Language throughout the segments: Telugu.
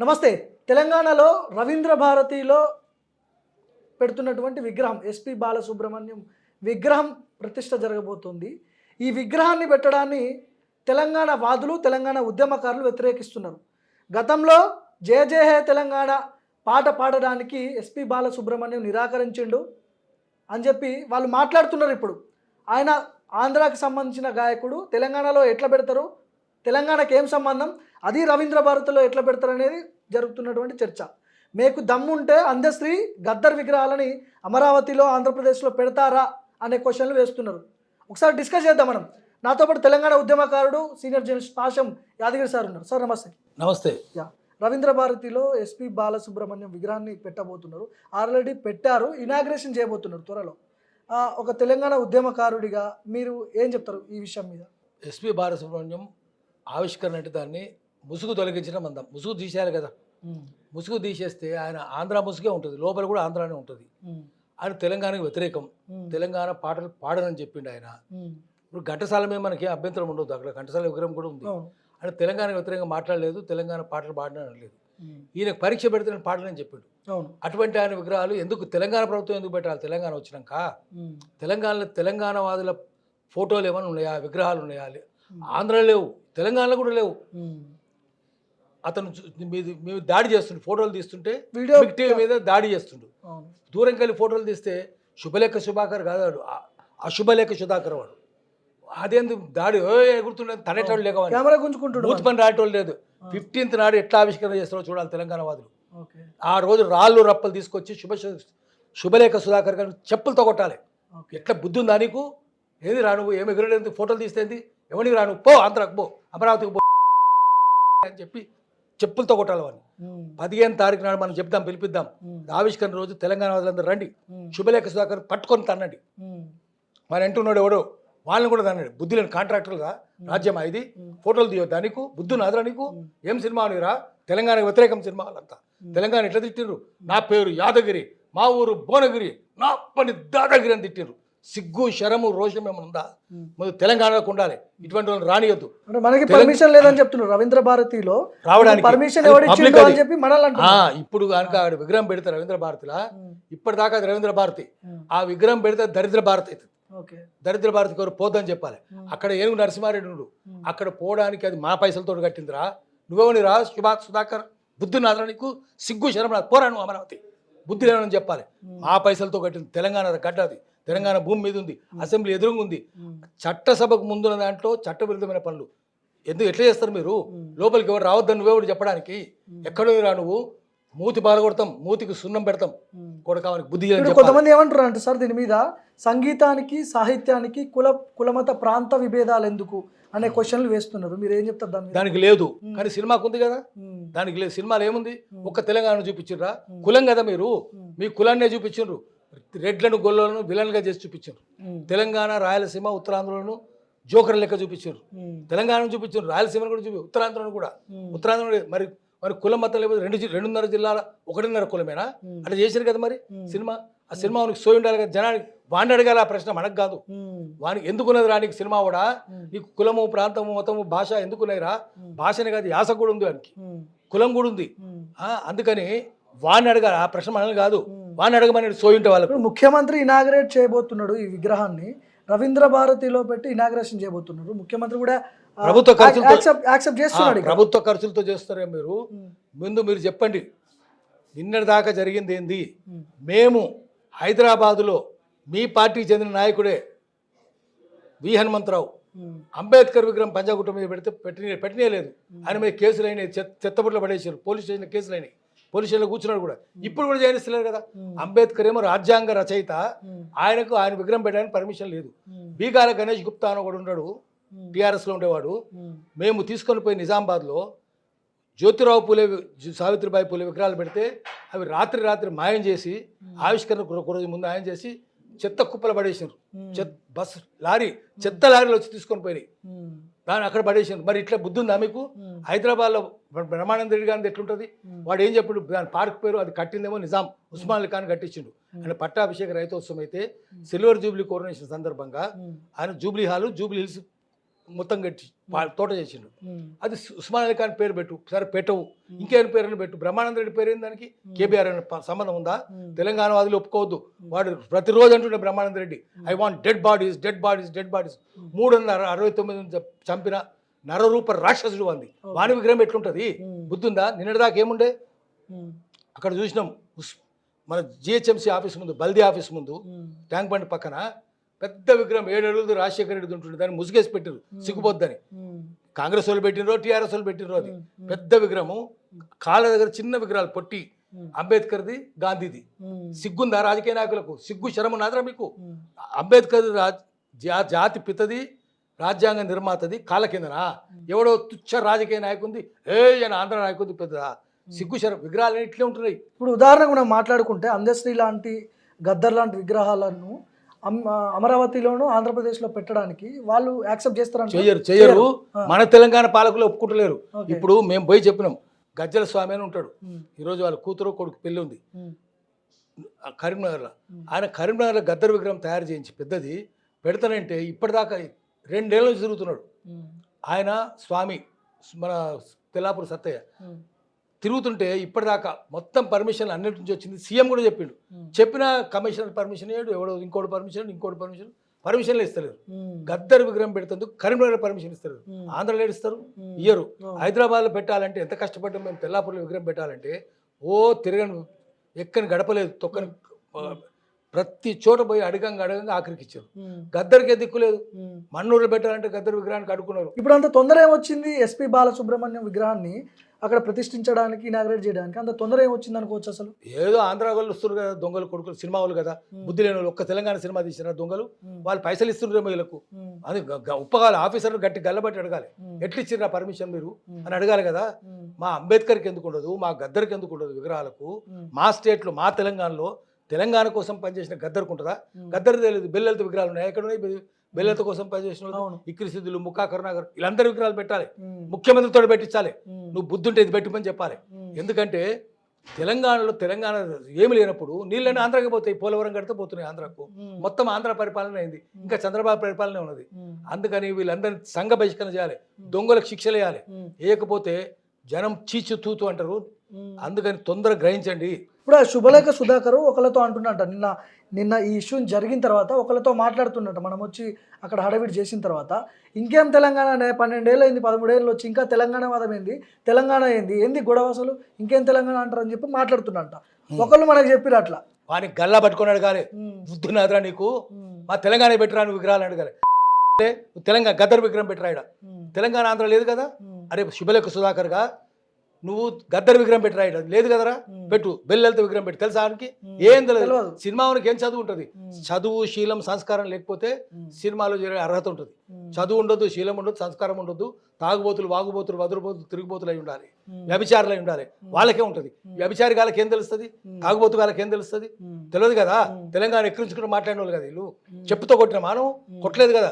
నమస్తే. తెలంగాణలో రవీంద్ర భారతిలో పెడుతున్నటువంటి విగ్రహం ఎస్పి బాలసుబ్రహ్మణ్యం విగ్రహం ప్రతిష్ట జరగబోతుంది. ఈ విగ్రహాన్ని పెట్టడాన్ని తెలంగాణ వాదులు, తెలంగాణ ఉద్యమకారులు వ్యతిరేకిస్తున్నారు. గతంలో జయ జయ హే తెలంగాణ పాట పాడడానికి ఎస్పి బాలసుబ్రహ్మణ్యం నిరాకరించిండు అని చెప్పి వాళ్ళు మాట్లాడుతున్నారు. ఇప్పుడు ఆయన ఆంధ్రాకి సంబంధించిన గాయకుడు, తెలంగాణలో ఎట్లా పెడతారు, తెలంగాణకి ఏం సంబంధం, అది రవీంద్ర భారతిలో ఎట్లా పెడతారు అనేది జరుగుతున్నటువంటి చర్చ. మీకు దమ్ముంటే అందశ్రీ గద్దర్ విగ్రహాలని అమరావతిలో, ఆంధ్రప్రదేశ్లో పెడతారా అనే క్వశ్చన్లు వేస్తున్నారు. ఒకసారి డిస్కస్ చేద్దాం మనం. నాతో పాటు తెలంగాణ ఉద్యమకారుడు, సీనియర్ జర్నలిస్ట్ పాశం యాదగిరి సార్ ఉన్నారు. సార్ నమస్తే. నమస్తే. రవీంద్ర భారతిలో ఎస్పి బాలసుబ్రహ్మణ్యం విగ్రహాన్ని పెట్టబోతున్నారు. ఆల్రెడీ పెట్టారు, ఇనాగ్రేషన్ చేయబోతున్నారు త్వరలో. ఒక తెలంగాణ ఉద్యమకారుడిగా మీరు ఏం చెప్తారు ఈ విషయం మీద? ఎస్పి బాలసుబ్రహ్మణ్యం ఆవిష్కరణ అంటే దాన్ని ముసుగు తొలగించడం అందాం. ముసుగు తీసేయాలి కదా. ముసుగు తీసేస్తే ఆయన ఆంధ్ర ముసుగే ఉంటుంది, లోపల కూడా ఆంధ్రానే ఉంటుంది. ఆయన తెలంగాణకు వ్యతిరేకం, తెలంగాణ పాటలు పాడనని చెప్పిండు ఆయన. ఇప్పుడు ఘంటసాల మీద మనకి అభ్యంతరం ఉండదు, అక్కడ ఘంటసాల విగ్రహం కూడా ఉంది. ఆయన తెలంగాణకు వ్యతిరేకంగా మాట్లాడలేదు, తెలంగాణ పాటలు పాడడం లేదు. ఈయనకు పరీక్ష పెడితే నేను పాడనని చెప్పిండు. అటువంటి ఆయన విగ్రహాలు ఎందుకు తెలంగాణ ప్రభుత్వం ఎందుకు పెట్టాలి? తెలంగాణ వచ్చినాక తెలంగాణలో తెలంగాణ వాదుల ఫోటోలు ఏమైనా ఉన్నాయా, విగ్రహాలు ఉన్నాయా? ఆంధ్రలో లేవు, తెలంగాణలో కూడా లేవు. అతను మేము దాడి చేస్తుండే, ఫోటోలు తీస్తుంటే టీవీ మీద దాడి చేస్తుండు. దూరంకి వెళ్ళి ఫోటోలు తీస్తే శుభలేఖ సుధాకర్ కాదు వాడు, అశుభలేఖ సుధాకర్ వాడు. అదేందుకు దాడి ఎగురుతుండే, తనేటోళ్ళు లేక బూత్ పని రాయటోళ్ళు లేదు. 15th నాడు ఎట్లా ఆవిష్కరణ చేస్తారో చూడాలి తెలంగాణ వాదులు. ఆ రోజు రాళ్ళు రప్పలు తీసుకొచ్చి శుభలేఖ సుధాకర్ గారు చెప్పులతో కొట్టాలి. ఎట్లా బుద్ధి ఉందా నీకు? ఏది రా నువ్వు, ఏమి ఎగురలేదు, ఫోటోలు తీస్తేంది, ఎవరికి రా నువ్వు, పో ఆంధ్రాకు పో, అమరావతికి పో అని చెప్పి చెప్పులతో కొట్టాలి వాడిని. 15వ తారీఖు నాడు మనం చెప్దాం, పిలిపిద్దాం. ఆవిష్కరణ రోజు తెలంగాణ వాదులందరూ రండి, శుభలేఖ సుధాకర్ పట్టుకొని తన్నండి. మరి అంటున్నాడు ఎవడో, వాళ్ళని కూడా తన్నాడు. బుద్ధి లేని కాంట్రాక్టర్గా రాజ్యమా ఇది? ఫోటోలు తీయొద్దా నీకు? బుద్ధి నాదరా నీకు? ఏం సినిమా నీరా? తెలంగాణకు వ్యతిరేకం సినిమా వాళ్ళంతా. తెలంగాణ ఎట్లా తిట్టిర్రు? నా పేరు యాదగిరి, మా ఊరు భువనగిరి, నా పని దాదాగిరి అని తిట్టిర్రు. సిగ్గు, శరము, రోషం ఏమైనా ఉందా? ముందు తెలంగాణకు ఉండాలి. ఇటువంటి వాళ్ళని రానియద్దు. మనకి పర్మిషన్ లేదని చెప్తున్నారు రవీంద్ర భారతిలో రావడానికి. పర్మిషన్ ఇప్పుడు కనుక విగ్రహం పెడితే రవీంద్ర భారతిలా, ఇప్పటిదాకా అది రవీంద్ర భారతి. ఆ విగ్రహం పెడితే దరిద్ర భారతి అవుతుంది. దరిద్ర భారతికి ఎవరు పోద్దని చెప్పాలి. అక్కడ ఏనుగు నరసింహారెడ్డి నుడు, అక్కడ పోవడానికి అది మా పైసలతో కట్టిందిరా. నువ్వేమని రా సుధాకర్, బుద్ధి నాదరా నీకు? సిగ్గు శరం రాదు, పోరా నువ్వు అమరావతి, బుద్ధి లేనని చెప్పాలి. మా పైసలతో కట్టింది తెలంగాణ గడ్డ, అది తెలంగాణ భూమి మీద ఉంది, అసెంబ్లీ ఎదురుగా ఉంది. చట్టసభకు ముందున్న దాంట్లో చట్టవిరుద్ధమైన పనులు ఎందుకు ఎట్లా చేస్తారు మీరు? లోపలికి ఎవరు రావద్దని నువ్వెవరు చెప్పడానికి? ఎక్కడో రా నువ్వు, మూతి బాలగొడతాం, మూతికి సున్నం పెడతాం, కొడకానికి బుద్ధి. కొంతమంది ఏమంటారు అంటే సార్, దీని మీద సంగీతానికి, సాహిత్యానికి కులమత ప్రాంత విభేదాలు ఎందుకు అనే క్వశ్చన్లు వేస్తున్నారు. మీరు ఏం చెప్తారు దానికి? లేదు, కానీ సినిమాకు ఉంది కదా. దానికి లేదు. సినిమాలో ఏముంది? ఒక్క తెలంగాణ చూపించారా? కులం కదా మీరు, మీ కులాన్నే చూపించారు. రెడ్లను గొల్లను విలన్గా చేసి చూపించారు. తెలంగాణ, రాయలసీమ, ఉత్తరాంధ్రలను జోకర్ లెక్క చూపించారు. తెలంగాణను చూపించారు, రాయలసీమను కూడా చూపి, ఉత్తరాంధ్రను కూడా. ఉత్తరాంధ్ర మరి మరి కులం మొత్తం లేకపోతే 2.5 జిల్లాల 1.5 కులమేనా? అట్లా చేశారు కదా మరి సినిమా. ఆ సినిమా వానికి సోయి ఉండాలి కదా జనానికి. వాడిని అడగాలి ఆ ప్రశ్న, మనకు కాదు. వానికి ఎందుకున్నది రా నీకు సినిమా కూడా? నీకు కులము, ప్రాంతము, మతము, భాష ఎందుకున్నాయిరా? భాషనే కాదు, యాస కూడా ఉంది వానికి, కులం కూడా ఉంది. అందుకని వాడిని అడగాలి ఆ ప్రశ్న, మనల్ని కాదు. వాడిని అడగమని సోయి ఉంటే వాళ్ళకు. ముఖ్యమంత్రి ఇనాగ్రేట్ చేయబోతున్నాడు ఈ విగ్రహాన్ని, రవీంద్ర భారతిలో పెట్టి ఇనాగ్రేషన్ చేయబోతున్నారు. ముఖ్యమంత్రి కూడా ప్రభుత్వ ఖర్చులతో చేస్తారే మీరు? ముందు మీరు చెప్పండి, నిన్నటి దాకా జరిగింది ఏంది? మేము హైదరాబాదులో మీ పార్టీకి చెందిన నాయకుడే వి హనుమంతరావు అంబేద్కర్ విగ్రహం పంజాగుట్ట మీద పెడితే పెట్టినేలేదు. ఆయన మీద కేసులు అయినాయి, చెత్తబుట్లో పడేసారు, పోలీస్ స్టేషన్ కేసులు అయినాయి, పోలీస్ స్టేషన్లో కూర్చున్నాడు కూడా. ఇప్పుడు కూడా చేయనిస్తలేరు కదా. అంబేద్కర్ ఏమో రాజ్యాంగ రచయిత, ఆయనకు ఆయన విగ్రహం పెట్టడానికి పర్మిషన్ లేదు. బీగాల గణేష్ గుప్తా అని ఒకడు ఉన్నాడు, టీఆర్ఎస్లో ఉండేవాడు. మేము తీసుకొని పోయి నిజామాబాద్లో జ్యోతిరావు పూలే, సావిత్రిబాయి పూలే విగ్రహాలు పెడితే అవి రాత్రి మాయం చేసి, ఆవిష్కరణ ఒక రోజు ముందు మాయం చేసి చెత్త కుప్పలు పడేసారు. బస్సు లారీ, చెత్త లారీలు వచ్చి తీసుకొని పోయినాయి, దాన్ని అక్కడ పడేసారు. మరి ఇట్లా బుద్ధి ఉందా మీకు? హైదరాబాద్లో బ్రహ్మానంద రెడ్డి గారిని ఎట్లుంటుంది? వాడు ఏం చెప్పాడు? దాని పార్క్ పేరు అది కట్టిందేమో నిజాం, ఉస్మాన్ అలీ ఖాన్ కట్టించిండు. ఆయన పట్టాభిషేక రైతోత్సవం అయితే సిల్వర్ జూబ్లీ కోరనేషన్ సందర్భంగా ఆయన జూబ్లీ హాలు, జూబ్లీ హిల్స్ మొత్తం కట్టి తోట చేసిండు. అది ఉస్మాన్ అలీ ఖాన్ పేరు పెట్టు, సరే పెట్టవు, ఇంకేం పేరుని పెట్టు. బ్రహ్మానంద రెడ్డి పేరు ఏంది దానికి? కేబీఆర్ అనే సంబంధం ఉందా? తెలంగాణ వాదులు ఒప్పుకోవద్దు. వాడు ప్రతిరోజు అంటుండే Brahmananda Reddy, I want dead bodies, dead bodies, dead bodies. 369 చంపిన నరరూప రాక్షసుడు అంది. వాని విగ్రహం ఎట్లుంటది? బుద్ధుందా? నిన్నటిదాకా ఏముండే అక్కడ చూసినాం. మన జిహెచ్ఎంసీ ఆఫీస్ ముందు, బల్దీ ఆఫీస్ ముందు, ట్యాంక్ బండ్ పక్కన పెద్ద విగ్రహం 7 అడుగులు రాజశేఖర రెడ్డి ఉంటుండే. దాన్ని ముసుగేసి పెట్టారు సిగ్గుపోద్దని. కాంగ్రెస్ వాళ్ళు పెట్టినరో టీఆర్ఎస్ వాళ్ళు పెట్టినరో అది పెద్ద విగ్రహము. కాళ్ళ దగ్గర చిన్న విగ్రహాలు పొట్టి, అంబేద్కర్ది, గాంధీది. సిగ్గుందా రాజకీయ నాయకులకు? సిగ్గు శరము నాదరా మీకు? అంబేద్కర్ జాతి పితది, రాజ్యాంగ నిర్మాతది కాళ్ళ కిందనా? ఎవడో తుచ్చ రాజకీయ నాయకుంది అని ఆంధ్ర నాయకుంది పెద్దదా? సిగ్గు శరం. విగ్రహాలు ఇట్లే ఉంటున్నాయి. ఇప్పుడు ఉదాహరణకు మనం మాట్లాడుకుంటే అందశ్రీ లాంటి, గద్దర్ లాంటి విగ్రహాలను అమరావతిలోను ఆంధ్రప్రదేశ్లో పెట్టడానికి వాళ్ళు యాక్సెప్ట్ చేస్తారంట? చెయ్యరు. మన తెలంగాణ పాలకులు ఒప్పుకుంటలేరు. ఇప్పుడు మేము పోయి చెప్పినాం, గజ్జల స్వామి అని ఉంటాడు. ఈరోజు వాళ్ళ కూతురు కొడుకు పెళ్ళి ఉంది కరీంనగర్లో. ఆయన కరీంనగర్లో గద్దర్ విగ్రహం తయారు చేయించి పెద్దది పెడతానంటే ఇప్పటిదాకా 2 ఏళ్ళ నుంచి తిరుగుతున్నాడు ఆయన. స్వామి మన తెల్లాపూర్ సత్తయ్య తిరుగుతుంటే ఇప్పటిదాకా మొత్తం పర్మిషన్ అన్నిటి నుంచి వచ్చింది. సీఎం కూడా చెప్పిండు. చెప్పిన కమిషనర్ పర్మిషన్ ఇవ్వడు, ఎవడో ఇంకోటి పర్మిషన్లు ఇస్తలేరు. గద్దర్ విగ్రహం పెడుతుంది కరీంనగర్ పర్మిషన్ ఇస్తారు. ఆంధ్రలో ఇస్తారు, ఇయ్యరు. హైదరాబాద్లో పెట్టాలంటే ఎంత కష్టపడ్డాం మేము. తెల్లాపూర్లో విగ్రహం పెట్టాలంటే తిరగని ఎక్కని గడపలేదు, తొక్కని ప్రతి చోట పోయి అడగంగా ఆఖరికి ఇచ్చారు. గద్దర్కే దిక్కు లేదు. మన్నూరులో పెట్టాలంటే గద్దర్ విగ్రహానికి అడుగున్నారు. ఇప్పుడు అంత తొందర ఏమొచ్చింది ఎస్పీ బాలసుబ్రహ్మణ్యం విగ్రహాన్ని అక్కడ ప్రతిష్ఠించడానికి, ఇనాగ్రేట్ చేయడానికి అంత తొందర ఏమొచ్చింది అనుకోవచ్చు? అసలు ఏదో ఆంధ్ర వాళ్ళు వస్తున్నారు కదా, దొంగలు కొడుకులు, సినిమా వాళ్ళు కదా, బుద్ధి లేని వాళ్ళు. ఒక్క తెలంగాణ సినిమా తీసిన దొంగలు వాళ్ళు పైసలు ఇస్తుండ్రేమో వీళ్ళకు. అది ఉప్పగాలి ఆఫీసర్లు గట్టి గల్లబట్టి అడగాలి, ఎట్లు ఇచ్చిర్రా పర్మిషన్ మీరు అని అడగాలి కదా. మా అంబేద్కర్కి ఎందుకు ఉండదు, మా గద్దర్కి ఎందుకు ఉండదు విగ్రహాలకు? మా స్టేట్లో, మా తెలంగాణలో తెలంగాణ కోసం పనిచేసిన గద్దర్కు ఉంటుందా? గద్దర్ తెలియదు. బెల్లెలతో విగ్రహాలు ఉన్నాయి. ఎక్కడ ఉన్నాయి? బెల్లెలతో కోసం పనిచేసిన ఇక్కిరి సిద్ధులు, ముక్కా కరుణాకర్, వీళ్ళందరూ విగ్రహాలు పెట్టాలి. ముఖ్యమంత్రితో పెట్టించాలి. నువ్వు బుద్ధుంటే ఇది పెట్టమని చెప్పాలి. ఎందుకంటే తెలంగాణలో తెలంగాణ ఏమి లేనప్పుడు నీళ్ళని ఆంధ్రాకి పోతాయి. పోలవరం కడితే పోతున్నాయి ఆంధ్రాకు. మొత్తం ఆంధ్ర పరిపాలన అయింది, ఇంకా చంద్రబాబు పరిపాలన ఉన్నది. అందుకని వీళ్ళందరినీ సంఘ బహిష్కరణ చేయాలి, దొంగలకు శిక్షలు వేయాలి. వేయకపోతే జనం చీచు తూతు అంటారు. అందుకని తొందరగా గ్రహించండి. ఇప్పుడు ఆ శుభలేఖ సుధాకర్ ఒకరితో అంటున్నట్ట, నిన్న ఈ ఇష్యూ జరిగిన తర్వాత ఒకరితో మాట్లాడుతున్నట్ట, మనం వచ్చి అక్కడ హడావిడి చేసిన తర్వాత, ఇంకేం తెలంగాణ 12 ఏళ్ళు అయింది, 13 ఏళ్ళు వచ్చి ఇంకా తెలంగాణ వాదం ఏంది, తెలంగాణ ఏంది గొడవ, అసలు ఇంకేం తెలంగాణ అంటారని చెప్పి మాట్లాడుతున్నట్ట. ఒకళ్ళు మనకు చెప్పిరు అట్లా. వానికి గల్లా పట్టుకొని అడగాలి, బుద్ధునాదరా నీకు, మా తెలంగాణ పెట్టిరా నువ్వు విగ్రహాలు అడగాలి. తెలంగాణ గద్దర్ విగ్రహం పెట్టిరా ఇక్కడ, తెలంగాణ ఆంధ్ర లేదు కదా. అరే శుభలేఖ సుధాకర్గా నువ్వు గద్దర్ విగ్రహం పెట్టి రాయడం లేదు కదరా, పెట్టు. బెల్లెలతో విగ్రహం పెట్టి తెలుసా ఆయనకి? ఏం తెలియదు. సినిమాకి ఏం చదువు ఉంటుంది? చదువు, శీలం, సంస్కారం లేకపోతే సినిమాలో చేరే అర్హత ఉంటుంది. చదువు ఉండదు, శీలం ఉండదు, సంస్కారం ఉండదు. తాగుబోతులు, వాగుబోతులు, వదురుబోతులు, తిరుగుబోతులు అయి ఉండాలి, వ్యభిచారులు అయి ఉండాలి. వాళ్ళకే ఉంటుంది. వ్యభిచారి వాళ్ళకి ఏం తెలుస్తుంది? తాగుబోతు వాళ్ళకి ఏం తెలుస్తుంది? తెలియదు కదా. తెలంగాణ ఎక్కిరించుకుంటూ మాట్లాడిన వాళ్ళు కదా వీళ్ళు. చెప్పుతో కొట్టిన మానవం కొట్టలేదు కదా.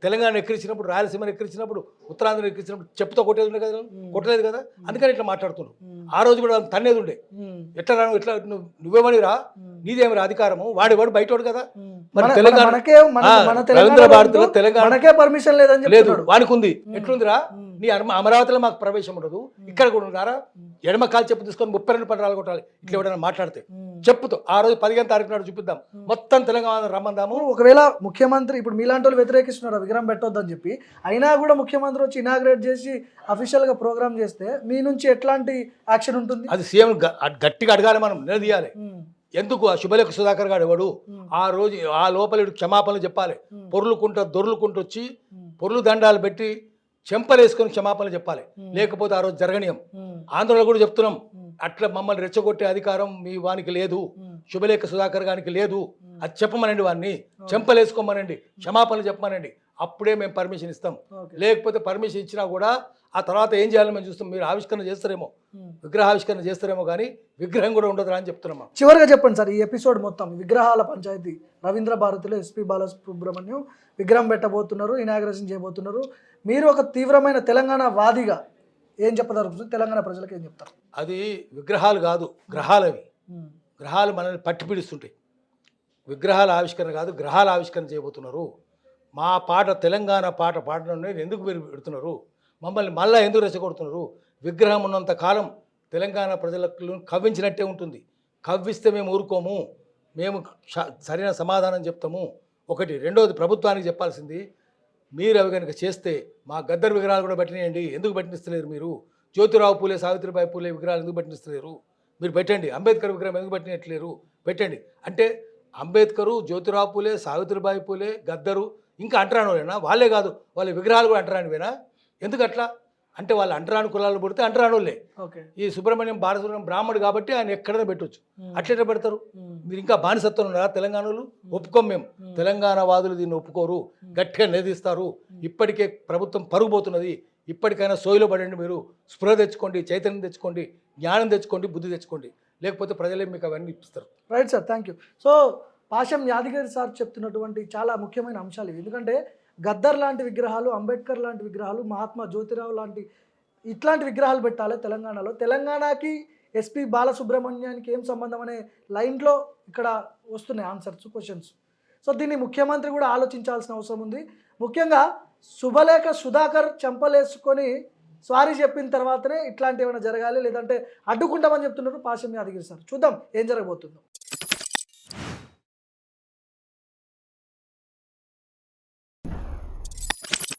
తెలంగాణ ఎక్కిరించినప్పుడు, రాయలసీమను ఎక్కిరించినప్పుడు, ఉత్తరాంధ్ర ఎక్కిరించినప్పుడు చెప్పుతో కొట్టేది ఉండే కదా, కొట్టలేదు కదా. అందుకని ఇట్లా మాట్లాడుతున్నారు. ఆ రోజు కూడా తన్నేది ఉండే. ఎట్లా రా, ఎట్లా నువ్వేమని రా, నీదేమరా అధికారము, వాడు బయటోడు కదా. మరి తెలంగాణ రవీంద్ర భారతిలో తెలంగాణ పర్మిషన్ లేదని లేదు, వానికి ఉంది. ఎట్లుందిరా నీ అమరావతిలో మాకు ప్రవేశం ఉండదు, ఇక్కడ కూడా ఉన్నారా? ఎడమ కాలు చెప్పు తీసుకొని 32 పట్టాలు కొట్టాలి ఇట్లా ఎవడైనా మాట్లాడితే. చెప్పుతో ఆ రోజు 15వ తారీఖు నాడు చూపిద్దాం, మొత్తం తెలంగాణ రమ్మందాము. ఒకవేళ ముఖ్యమంత్రి ఇప్పుడు మీలాంటి వాళ్ళు వ్యతిరేకిస్తున్నారు విగ్రహం పెట్టొద్దని చెప్పి, అయినా కూడా ముఖ్యమంత్రి వచ్చి ఇనాగ్రేట్ చేసి అఫీషియల్గా ప్రోగ్రామ్ చేస్తే మీ నుంచి ఎట్లాంటి యాక్షన్ ఉంటుంది? అది సీఎం గట్టిగా అడగాలి, మనం నిలదీయాలి. ఎందుకు ఆ శుభలేఖ సుధాకర్ గారు ఎవడు? ఆ రోజు ఆ లోపల క్షమాపణలు చెప్పాలి. దొర్లుకుంటూ వచ్చి పొర్లు దండాలు పెట్టి చెంపలేసుకొని క్షమాపణలు చెప్పాలి. లేకపోతే ఆ రోజు జరగనీయం. ఆంధ్రలో కూడా చెప్తున్నాం, అట్లా మమ్మల్ని రెచ్చగొట్టే అధికారం మీ వానికి లేదు, శుభలేఖ సుధాకర్ గారికి లేదు. అది చెప్పమనండి, వాడిని చెంపలేసుకోమనండి, క్షమాపణలు చెప్పమనండి. అప్పుడే మేము పర్మిషన్ ఇస్తాం. లేకపోతే పర్మిషన్ ఇచ్చినా కూడా ఆ తర్వాత ఏం చేయాలని మేము చూస్తాం. మీరు ఆవిష్కరణ చేస్తారేమో, విగ్రహావిష్కరణ చేస్తారేమో, కానీ విగ్రహం కూడా ఉండదురా అని చెప్తున్నాం. చివరిగా చెప్పండి సార్, ఈ ఎపిసోడ్ మొత్తం విగ్రహాల పంచాయతీ. రవీంద్ర భారతిలో ఎస్పీ బాలసుబ్రహ్మణ్యం విగ్రహం పెట్టబోతున్నారు, ఇనాగ్రేషన్ చేయబోతున్నారు. మీరు ఒక తీవ్రమైన తెలంగాణ వాదిగా ఏం చెప్పదలుచుకుంటారు? తెలంగాణ ప్రజలకు ఏం చెప్తారు? అది విగ్రహాలు కాదు, గ్రహాలు. అవి గ్రహాలు మనల్ని పట్టి పీడిస్తుంటాయి. విగ్రహాల ఆవిష్కరణ కాదు, గ్రహాల ఆవిష్కరణ చేయబోతున్నారు. మా పాట తెలంగాణ పాట పాడడం ఎందుకు మీరు పెడుతున్నారు, మమ్మల్ని మళ్ళా ఎందుకు రెచ్చగొడుతున్నారు? విగ్రహం ఉన్నంత కాలం తెలంగాణ ప్రజలకు కవ్వించినట్టే ఉంటుంది. కవ్విస్తే మేము ఊరుకోము, మేము సరైన సమాధానం చెప్తాము. ఒకటి. రెండోది, ప్రభుత్వానికి చెప్పాల్సింది, మీరు అవి కనుక చేస్తే మా గద్దర్ విగ్రహాలు కూడా పెట్టినేయండి. ఎందుకు పెట్టిస్తలేరు మీరు? జ్యోతిరావు పూలే, సావిత్రిబాయి పూలే విగ్రహాలు ఎందుకు పెట్టిస్తలేరు? మీరు పెట్టండి. అంబేద్కర్ విగ్రహం ఎందుకు పెట్టినట్లేరు? పెట్టండి. అంటే అంబేద్కరు, జ్యోతిరావు పూలే, సావిత్రిబాయి పూలే, గద్దరు ఇంకా అంటరానివేనా? వాళ్ళే కాదు, వాళ్ళ విగ్రహాలు కూడా అంటరానివేనా? ఎందుకు అట్లా? అంటే వాళ్ళు అంటరాని కులాలు పుడితే అంటరానోళ్ళే. ఓకే. ఈ సుబ్రహ్మణ్యం బాలసుబ్రహ్మణ్యం బ్రాహ్మడు కాబట్టి ఆయన ఎక్కడైనా పెట్టొచ్చు. అట్లెట్లా పెడతారు? మీరు ఇంకా బానిసత్వం ఉన్నారా తెలంగాణలో? ఒప్పుకోం మేము. తెలంగాణ వాదులు దీన్ని ఒప్పుకోరు, గట్టిగా నిలదీస్తారు. ఇప్పటికే ప్రభుత్వం పరుగుపోతున్నది. ఇప్పటికైనా సోయిలో పడండి, మీరు స్పృహ తెచ్చుకోండి, చైతన్యం తెచ్చుకోండి, జ్ఞానం తెచ్చుకోండి, బుద్ధి తెచ్చుకోండి. లేకపోతే ప్రజలే మీకు అవన్నీ ఇప్పిస్తారు. Right sir, thank you. So Pasham Yadagiri sir చెప్తున్నటువంటి చాలా ముఖ్యమైన అంశాలు ఇవి. ఎందుకంటే గద్దర్ లాంటి విగ్రహాలు, అంబేద్కర్ లాంటి విగ్రహాలు, మహాత్మా జ్యోతిరావు లాంటి ఇట్లాంటి విగ్రహాలు పెట్టాలి తెలంగాణలో. తెలంగాణకి ఎస్పి బాలసుబ్రహ్మణ్యానికి ఏం సంబంధం అనే లైన్లో ఇక్కడ వస్తున్నాయి ఆన్సర్స్, క్వశ్చన్స్. సో దీన్ని ముఖ్యమంత్రి కూడా ఆలోచించాల్సిన అవసరం ఉంది. ముఖ్యంగా శుభలేఖ సుధాకర్ చెంపలేసుకొని సారీ చెప్పిన తర్వాతనే ఇట్లాంటి ఏమైనా జరగాలి, లేదంటే అడ్డుకుంటామని చెప్తున్నారు పాశం యాదగిరి సార్. చూద్దాం ఏం జరగబోతుందో.